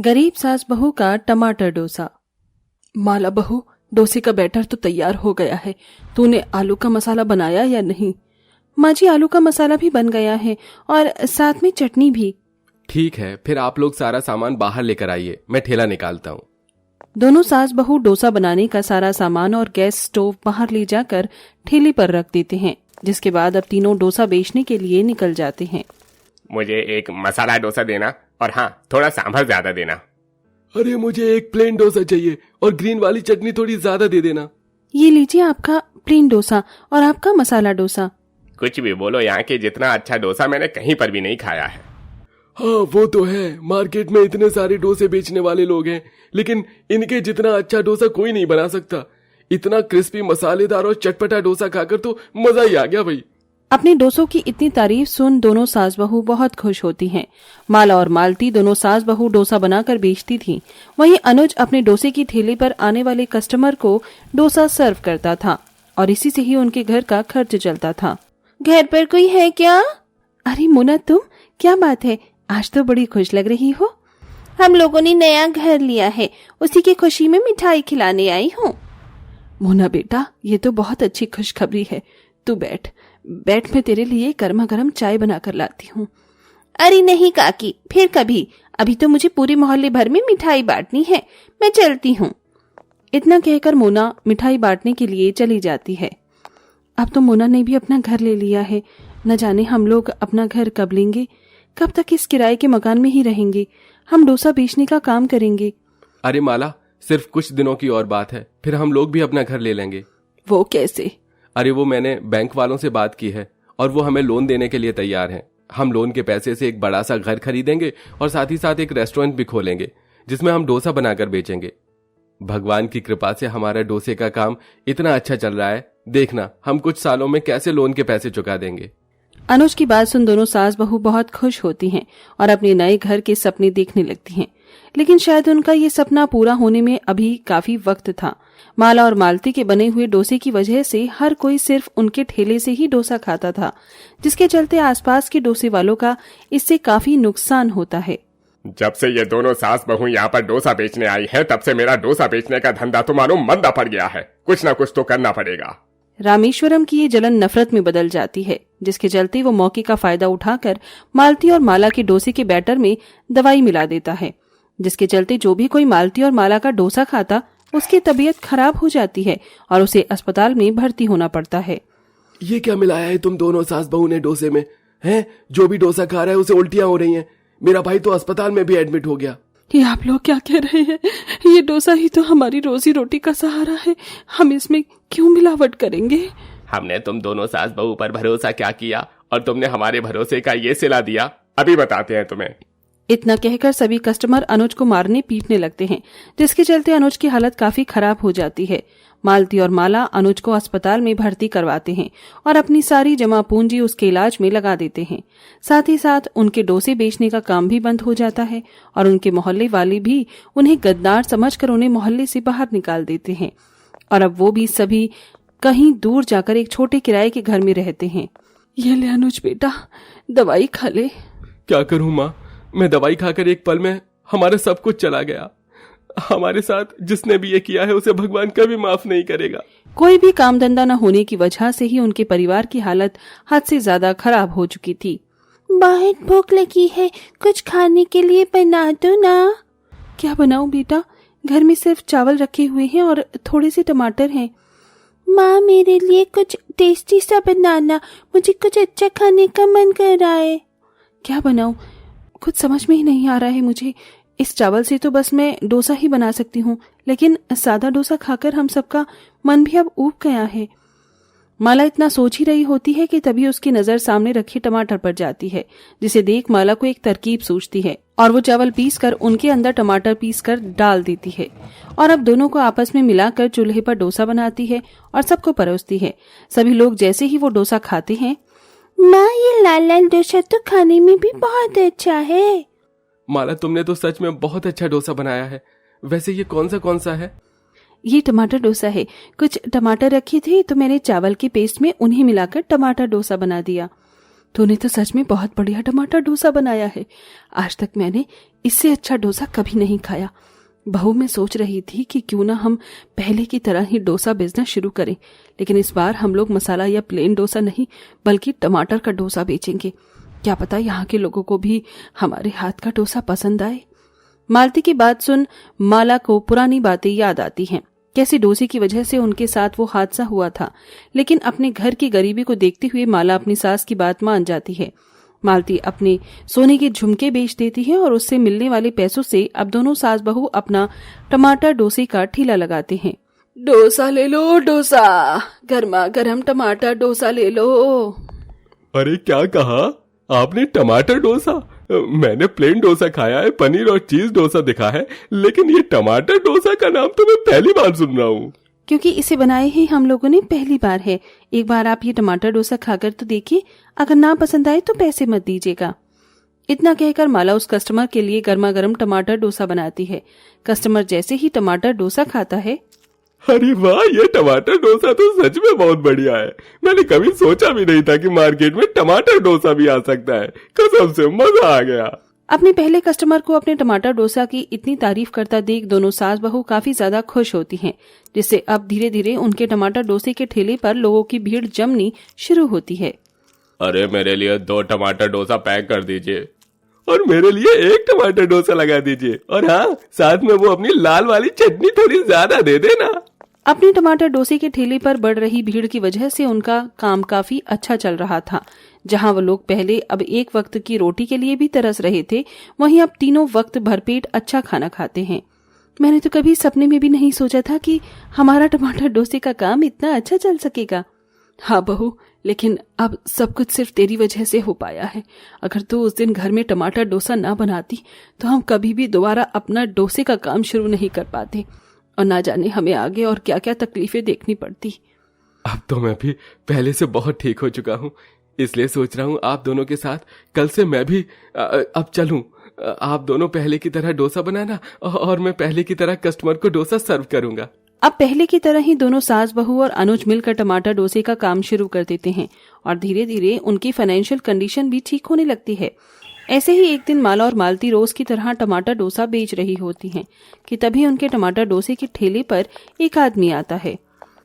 गरीब सास बहू का टमाटर डोसा। माला बहू, डोसे का बैटर तो तैयार हो गया है। तूने आलू का मसाला बनाया या नहीं? माँ जी, आलू का मसाला भी बन गया है और साथ में चटनी भी। ठीक है, फिर आप लोग सारा सामान बाहर लेकर आइए, मैं ठेला निकालता हूँ। दोनों सास बहू डोसा बनाने का सारा सामान और गैस स्टोव बाहर ले जाकर ठेले पर रख देते हैं, जिसके बाद अब तीनों डोसा बेचने के लिए निकल जाते हैं। मुझे एक मसाला डोसा देना और हाँ, थोड़ा सांभर ज्यादा देना। अरे मुझे एक प्लेन डोसा चाहिए और ग्रीन वाली चटनी थोड़ी ज्यादा दे देना। ये लीजिए आपका प्लेन डोसा और आपका मसाला डोसा। कुछ भी बोलो, यहाँ के जितना अच्छा डोसा मैंने कहीं पर भी नहीं खाया है। हाँ वो तो है, मार्केट में इतने सारे डोसे बेचने वाले लोग हैं, लेकिन इनके जितना अच्छा डोसा कोई नहीं बना सकता। इतना क्रिस्पी, मसालेदार और चटपटा डोसा खाकर तो मजा ही आ गया भाई। अपने डोसों की इतनी तारीफ सुन दोनों सास बहू बहुत खुश होती हैं। माला और मालती दोनों सास बहू डोसा बनाकर बेचती थीं। वहीं अनुज अपने डोसे की ठेले पर आने वाले कस्टमर को डोसा सर्व करता था और इसी से ही उनके घर का खर्च चलता था। घर पर कोई है क्या? अरे मोना, तुम? क्या बात है, आज तो बड़ी खुश लग रही हो। हम लोगों ने नया घर लिया है, उसी की खुशी में मिठाई खिलाने आई हूँ। मोना बेटा, ये तो बहुत अच्छी खुशखबरी है। तू बैठ, मैं तेरे लिए गर्मा गर्म चाय बनाकर लाती हूँ। अरे नहीं काकी, फिर कभी। अभी तो मुझे पूरे मोहल्ले भर में मिठाई बांटनी है, मैं चलती हूँ। इतना कहकर मोना मिठाई बांटने के लिए चली जाती है। अब तो मोना ने भी अपना घर ले लिया है। न जाने हम लोग अपना घर कब लेंगे, कब तक इस किराए के मकान में ही रहेंगे। हम डोसा बेचने का काम करेंगे। अरे माला, सिर्फ कुछ दिनों की और बात है, फिर हम लोग भी अपना घर ले लेंगे। वो कैसे? अरे वो मैंने बैंक वालों से बात की है और वो हमें लोन देने के लिए तैयार हैं। हम लोन के पैसे से एक बड़ा सा घर खरीदेंगे और साथ ही साथ एक रेस्टोरेंट भी खोलेंगे जिसमें हम डोसा बनाकर बेचेंगे। भगवान की कृपा से हमारा डोसे का काम इतना अच्छा चल रहा है, देखना हम कुछ सालों में कैसे लोन के पैसे चुका देंगे। अनुज की बात सुन दोनों सास बहू बहुत खुश होती हैं और अपने नए घर के सपने देखने लगती हैं, लेकिन शायद उनका ये सपना पूरा होने में अभी काफी वक्त था। माला और मालती के बने हुए डोसे की वजह से हर कोई सिर्फ उनके ठेले से ही डोसा खाता था, जिसके चलते आसपास के डोसे वालों का इससे काफी नुकसान होता है। जब से ये दोनों सास बहू यहाँ पर डोसा बेचने आई है, तब से मेरा डोसा बेचने का धंधा तो मानो मंदा पड़ गया है। कुछ ना कुछ तो करना पड़ेगा। रामेश्वरम की ये जलन नफरत में बदल जाती है, जिसके चलते वो मौके का फायदा उठाकर मालती और माला के डोसे के बैटर में दवाई मिला देता है, जिसके चलते जो भी कोई मालती और माला का डोसा खाता उसकी तबीयत खराब हो जाती है और उसे अस्पताल में भर्ती होना पड़ता है। ये क्या मिलाया है तुम दोनों सास बहू ने डोसे में? हैं? जो भी डोसा खा रहा है उसे उल्टियां हो रही हैं। मेरा भाई तो अस्पताल में भी एडमिट हो गया। ये आप लोग क्या कह रहे हैं? ये डोसा ही तो हमारी रोजी रोटी का सहारा है, हम इसमें क्यों मिलावट करेंगे? हमने तुम दोनों सास बहू पर भरोसा क्या किया और तुमने हमारे भरोसे का ये सिला दिया। अभी बताते हैं तुम्हें। इतना कहकर सभी कस्टमर अनुज को मारने पीटने लगते हैं, जिसके चलते अनुज की हालत काफी खराब हो जाती है। मालती और माला अनुज को अस्पताल में भर्ती करवाते हैं और अपनी सारी जमा पूंजी उसके इलाज में लगा देते हैं। साथ ही साथ उनके डोसे बेचने का काम भी बंद हो जाता है और उनके मोहल्ले वाले भी उन्हें गद्दार समझकर उन्हें मोहल्ले से बाहर निकाल देते हैं और अब वो भी सभी कहीं दूर जाकर एक छोटे किराए के घर में रहते हैं। ये ले अनुज बेटा, दवाई खा ले। क्या करूं माँ, मैं दवाई खाकर एक पल में हमारा सब कुछ चला गया। हमारे साथ जिसने भी ये किया है उसे भगवान कभी माफ नहीं करेगा। कोई भी काम धंधा न होने की वजह से ही उनके परिवार की हालत हद से ज्यादा खराब हो चुकी थी। बहुत भूख लगी है, कुछ खाने के लिए बना दो ना। क्या बनाऊं बेटा? घर में सिर्फ चावल रखे हुए हैं और थोड़े से टमाटर हैं। माँ, मेरे लिए कुछ टेस्टी सा बनाना, मुझे कुछ अच्छा खाने का मन कर रहा है। क्या बनाऊं? कुछ समझ में ही नहीं आ रहा है मुझे। इस चावल से तो बस मैं डोसा ही बना सकती हूँ, लेकिन सादा डोसा खाकर हम सबका मन भी अब ऊब गया है। माला इतना सोच ही रही होती है कि तभी उसकी नजर सामने रखे टमाटर पर जाती है, जिसे देख माला को एक तरकीब सूझती है और वो चावल पीसकर उनके अंदर टमाटर पीसकर डाल देती है और अब दोनों को आपस में मिलाकर चूल्हे पर डोसा बनाती है और सबको परोसती है। सभी लोग जैसे ही वो डोसा खाते हैं, माँ, ये लाल लाल डोसा तो खाने में भी बहुत अच्छा है। माला, तुमने तो सच में बहुत अच्छा डोसा बनाया है। वैसे ये कौन सा है? ये टमाटर डोसा है। कुछ टमाटर रखे थे तो मैंने चावल के पेस्ट में उन्हें मिलाकर टमाटर डोसा बना दिया। तूने तो सच में बहुत बढ़िया टमाटर डोसा बनाया है। आज तक मैंने इससे अच्छा डोसा कभी नहीं खाया। बहू मैं सोच रही थी कि क्यों ना हम पहले की तरह ही डोसा बिजनेस शुरू करें, लेकिन इस बार हम लोग मसाला या प्लेन डोसा नहीं बल्कि टमाटर का डोसा बेचेंगे। क्या पता यहाँ के लोगों को भी हमारे हाथ का डोसा पसंद आए। मालती की बात सुन माला को पुरानी बातें याद आती हैं। कैसे डोसे की वजह से उनके साथ वो हादसा हुआ था, लेकिन अपने घर की गरीबी को देखते हुए माला अपनी सास की बात मान जाती है। मालती अपने सोने के झुमके बेच देती है और उससे मिलने वाले पैसों से अब दोनों सास बहू अपना टमाटर डोसे का ठेला लगाते हैं। डोसा ले लो डोसा, गर्मा गर्म टमाटर डोसा ले लो। अरे क्या कहा आपने? टमाटर डोसा? मैंने प्लेन डोसा खाया है, पनीर और चीज डोसा दिखा है, लेकिन ये टमाटर डोसा का नाम तो मैं पहली बार सुन रहा हूँ। क्योंकि इसे बनाए ही हम लोगों ने पहली बार है। एक बार आप ये टमाटर डोसा खाकर तो देखिए, अगर ना पसंद आए तो पैसे मत दीजिएगा। इतना कहकर माला उस कस्टमर के लिए गर्मा गर्म टमाटर डोसा बनाती है। कस्टमर जैसे ही टमाटर डोसा खाता है, अरे वाह, ये टमाटर डोसा तो सच में बहुत बढ़िया है। मैंने कभी सोचा भी नहीं था कि मार्केट में टमाटर डोसा भी आ सकता है। कसम से मजा आ गया। अपने पहले कस्टमर को अपने टमाटर डोसा की इतनी तारीफ करता देख दोनों सास बहू काफी ज्यादा खुश होती हैं, जिससे अब धीरे धीरे उनके टमाटर डोसे के ठेले पर लोगों की भीड़ जमनी शुरू होती है। अरे मेरे लिए 2 टमाटर डोसा पैक कर दीजिए। और मेरे लिए 1 टमाटर डोसा लगा दीजिए। और हाँ, साथ में वो अपनी लाल वाली चटनी थोड़ी ज्यादा दे देना। अपने टमाटर डोसे के ठेले पर बढ़ रही भीड़ की वजह से उनका काम काफी अच्छा चल रहा था। जहां वो लोग पहले अब एक वक्त की रोटी के लिए भी तरस रहे थे, वहीं अब तीनों वक्त भरपेट अच्छा खाना खाते हैं। मैंने तो कभी सपने में भी नहीं सोचा था कि हमारा टमाटर डोसे का काम इतना अच्छा चल सकेगा। हाँ बहू, लेकिन अब सब कुछ सिर्फ तेरी वजह से हो पाया है। अगर तू उस दिन घर में टमाटर डोसा ना बनाती तो हम कभी भी दोबारा अपना डोसे का काम शुरू नहीं कर पाते, और ना जाने हमें आगे और क्या क्या तकलीफें देखनी पड़ती। अब तो मैं भी पहले से बहुत ठीक हो चुका हूँ, इसलिए सोच रहा हूँ आप दोनों के साथ कल से मैं भी अब चलूं। आप दोनों पहले की तरह डोसा बनाना और मैं पहले की तरह कस्टमर को डोसा सर्व करूंगा। अब पहले की तरह ही दोनों सास बहू और अनुज मिलकर टमाटर डोसे का काम शुरू कर देते हैं और धीरे धीरे उनकी फाइनेंशियल कंडीशन भी ठीक होने लगती है। ऐसे ही एक दिन माला और मालती रोज की तरह टमाटर डोसा बेच रही होती हैं कि तभी उनके टमाटर डोसे के ठेले पर एक आदमी आता है।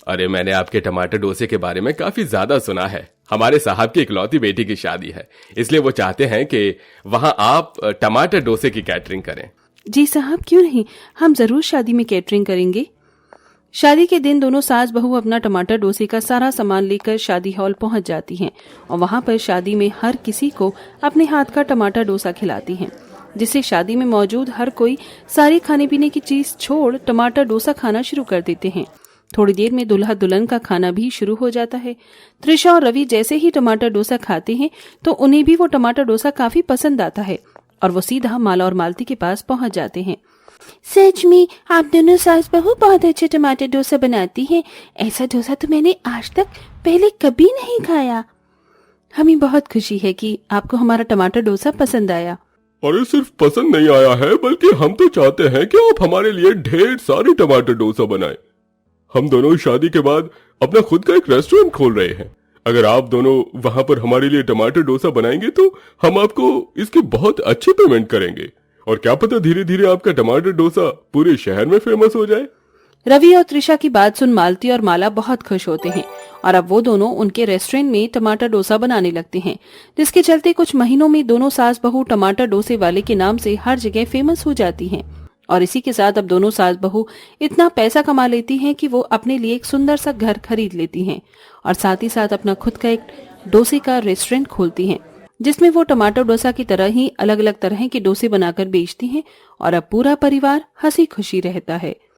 अरे मैंने आपके टमाटर डोसे के बारे में काफी ज्यादा सुना है। हमारे साहब की इकलौती बेटी की शादी है, इसलिए वो चाहते हैं कि वहाँ आप टमाटर डोसे की कैटरिंग करें। जी साहब, क्यों नहीं, हम जरूर शादी में कैटरिंग करेंगे। शादी के दिन दोनों सास बहू अपना टमाटर डोसे का सारा सामान लेकर शादी हॉल पहुंच जाती हैं और वहां पर शादी में हर किसी को अपने हाथ का टमाटर डोसा खिलाती हैं, जिससे शादी में मौजूद हर कोई सारी खाने पीने की चीज छोड़ टमाटर डोसा खाना शुरू कर देते हैं। थोड़ी देर में दुल्हा दुल्हन का खाना भी शुरू हो जाता है। त्रिशा और रवि जैसे ही टमाटर डोसा खाते हैं तो उन्हें भी वो टमाटर डोसा काफी पसंद आता है और वो सीधा माला और मालती के पास पहुंच जाते हैं। सच में आप दोनों सास बहू बहुत अच्छे टमाटर डोसा बनाती हैं। ऐसा डोसा तो मैंने आज तक पहले कभी नहीं खाया। हमें बहुत खुशी है कि आपको हमारा टमाटर डोसा पसंद आया। अरे सिर्फ पसंद नहीं आया है, बल्कि हम तो चाहते हैं कि आप हमारे लिए ढेर सारी टमाटर डोसा बनाएं। हम दोनों शादी के बाद अपना खुद का एक रेस्टोरेंट खोल रहे हैं। अगर आप दोनों वहां पर हमारे लिए टमाटर डोसा बनाएंगे तो हम आपको इसकी बहुत अच्छी पेमेंट करेंगे, और क्या पता धीरे धीरे आपका टमाटर डोसा पूरे शहर में फेमस हो जाए। रवि और त्रिशा की बात सुन मालती और माला बहुत खुश होते हैं और अब वो दोनों उनके रेस्टोरेंट में टमाटर डोसा बनाने लगते हैं, जिसके चलते कुछ महीनों में दोनों सास बहू टमाटर डोसे वाले के नाम से हर जगह फेमस हो जाती हैं। और इसी के साथ अब दोनों सास बहू इतना पैसा कमा लेती हैं कि वो अपने लिए एक सुंदर सा घर खरीद लेती हैं और साथ ही साथ अपना खुद का एक डोसे का रेस्टोरेंट खोलती हैं, जिसमें वो टमाटर डोसा की तरह ही अलग अलग तरह के डोसे बनाकर बेचती हैं और अब पूरा परिवार हंसी खुशी रहता है।